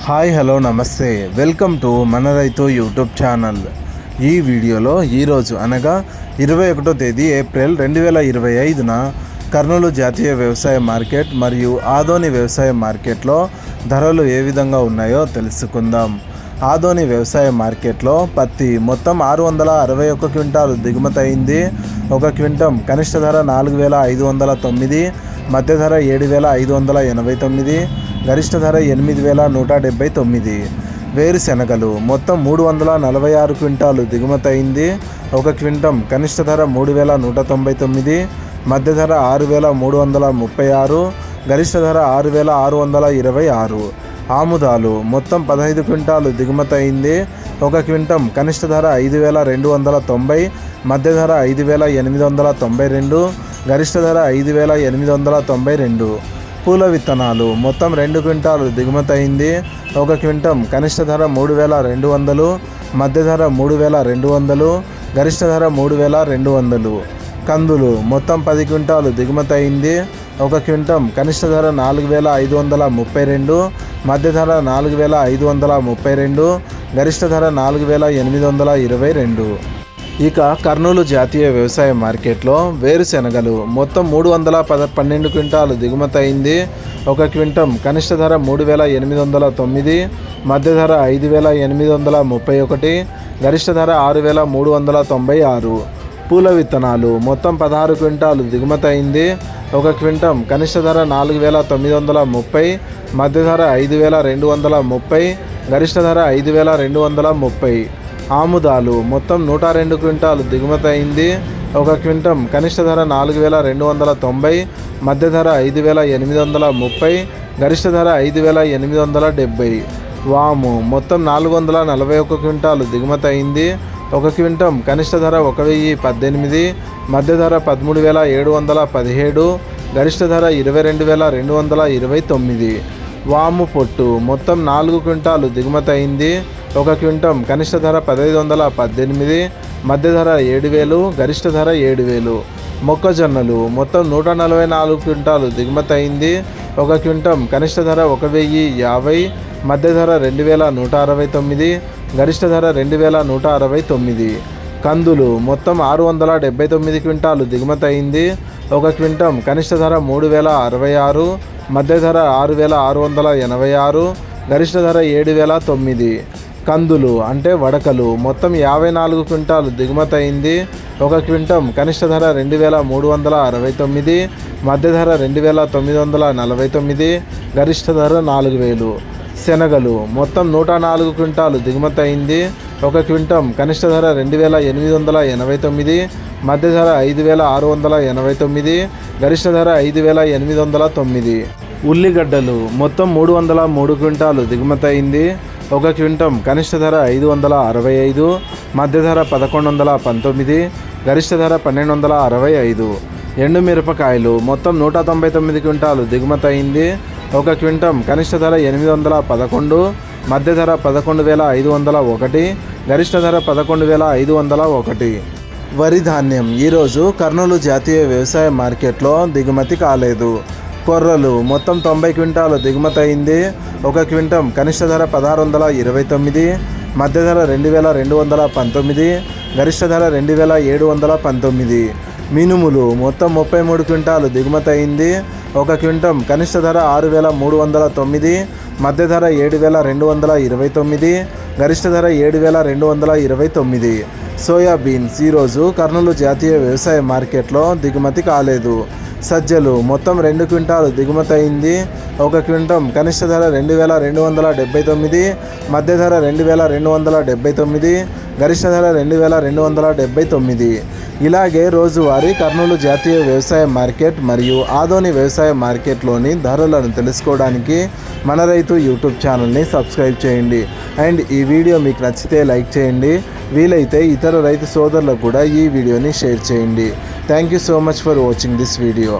Hi hello నమస్తే, welcome to మన రైతు యూట్యూబ్ ఛానల్. ఈ వీడియోలో ఈరోజు అనగా 21వ తేదీ ఏప్రిల్ 2025న కర్నూలు జాతీయ వ్యవసాయ మార్కెట్ మరియు ఆదోని వ్యవసాయ మార్కెట్లో ధరలు ఏ విధంగా ఉన్నాయో తెలుసుకుందాం. ఆదోని వ్యవసాయ మార్కెట్లో పత్తి మొత్తం 661 క్వింటాలు దిగుమతి అయింది. ఒక క్వింటం కనిష్ట ధర 4,509, మధ్య ధర 7,589, గరిష్ట ధర 8,179. వేరుశెనగలు మొత్తం 346 క్వింటాలు దిగుమతి అయింది. ఒక క్వింటం కనిష్ట ధర 3,199, మధ్య ధర 6,336, గరిష్ట ధర 6,626. ఆముదాలు మొత్తం 15 క్వింటాలు దిగుమతి అయింది. ఒక క్వింటం కనిష్ట ధర 5,290, మధ్య ధర 5,892, గరిష్ట ధర 5,892. పూల విత్తనాలు మొత్తం 2 క్వింటాలు దిగుమతి అయింది. ఒక క్వింటం కనిష్ట ధర 3,200, మధ్య ధర 3,200, గరిష్ట ధర 3,200. కందులు మొత్తం 10 క్వింటాలు దిగుమతి అయింది. ఒక క్వింటం కనిష్ట ధర 4,532, మధ్య ధర 4,532, గరిష్ట ధర 4,822. ఇక కర్నూలు జాతీయ వ్యవసాయ మార్కెట్లో వేరుశెనగలు మొత్తం 312 క్వింటాలు దిగుమతి అయింది. ఒక క్వింటం కనిష్ట ధర 3,809, మధ్య ధర 5,831, గరిష్ట ధర 6,396. పూల విత్తనాలు మొత్తం 16 క్వింటాలు దిగుమతి అయింది. ఒక క్వింటం కనిష్ట ధర 4,930, మధ్య ధర 5,230, గరిష్ట ధర 5,230. ఆముదాలు మొత్తం 102 క్వింటాలు దిగుమతి అయింది. ఒక క్వింటం కనిష్ట ధర 4,290, మధ్య ధర 5,830, గరిష్ట ధర 5,870. వాము మొత్తం 441 క్వింటాలు దిగుమతి అయింది. ఒక క్వింటం కనిష్ట ధర 1,018, మధ్య ధర 13,717, గరిష్ట ధర 22,229. వాము పొట్టు మొత్తం 4 క్వింటాలు దిగుమతి అయింది. ఒక క్వింటం కనిష్ట ధర 1,518, మధ్య ధర 7,000, గరిష్ట ధర 7,000. మొక్కజొన్నలు మొత్తం 144 క్వింటాలు దిగుమతి అయింది. ఒక క్వింటం కనిష్ట ధర 1,050, మధ్య ధర 2,169, గరిష్ట ధర 2,169. కందులు మొత్తం 679 క్వింటాలు దిగుమతి అయింది. ఒక క్వింటం కనిష్ట ధర 3,066, మధ్య ధర 6,686, గరిష్ట ధర 7,009. కందులు అంటే వడకలు మొత్తం 54 క్వింటాలు దిగుమతి అయింది. ఒక క్వింటం కనిష్ట ధర 2,369, మధ్య ధర 2,949, గరిష్ట ధర 4,000. శనగలు మొత్తం 104 క్వింటాలు దిగుమతి అయింది. ఒక క్వింటం కనిష్ట ధర 2,889, మధ్య ధర 5,689, గరిష్ట ధర 5,809. ఉల్లిగడ్డలు మొత్తం 303 క్వింటాలు దిగుమతి అయింది. ఒక క్వింటం కనిష్ట ధర 565, మధ్య ధర 1,119, గరిష్ట ధర 1,265. ఎండుమిరపకాయలు మొత్తం 199 క్వింటాలు దిగుమతి అయింది. ఒక క్వింటం కనిష్ట ధర 811, మధ్య ధర 11,501, గరిష్ట ధర 11,501. వరి ధాన్యం ఈరోజు కర్నూలు జాతీయ వ్యవసాయ మార్కెట్లో దిగుమతి కాలేదు. కొర్రలు మొత్తం 90 క్వింటాలు దిగుమతి అయింది. ఒక క్వింటం కనిష్ట ధర 1,629, మధ్య ధర 2,219, గరిష్ట ధర 2,719. మినుములు మొత్తం 33 క్వింటాలు దిగుమతి అయింది. ఒక క్వింటం కనిష్ట ధర 6,309, మధ్య ధర 7,229, గరిష్ట ధర 7,229. సోయాబీన్స్ ఈరోజు కర్నూలు జాతీయ వ్యవసాయ మార్కెట్లో దిగుమతి కాలేదు. సజ్జలు మొత్తం 2 క్వింటాలు దిగుమతి అయింది. ఒక క్వింటం కనిష్ట ధర 2,279, మధ్య ధర 2,279, గరిష్ట ధర 2,279. ఇలాగే రోజువారీ కర్నూలు జాతీయ వ్యవసాయ మార్కెట్ మరియు ఆదోని వ్యవసాయ మార్కెట్లోని ధరలను తెలుసుకోవడానికి మన రైతు యూట్యూబ్ ఛానల్ని సబ్స్క్రైబ్ చేయండి. అండ్ ఈ వీడియో మీకు నచ్చితే లైక్ చేయండి. వీలైతే ఇతర రైతు సోదరులకు కూడా ఈ వీడియోని షేర్ చేయండి. Thank you so much for watching this video.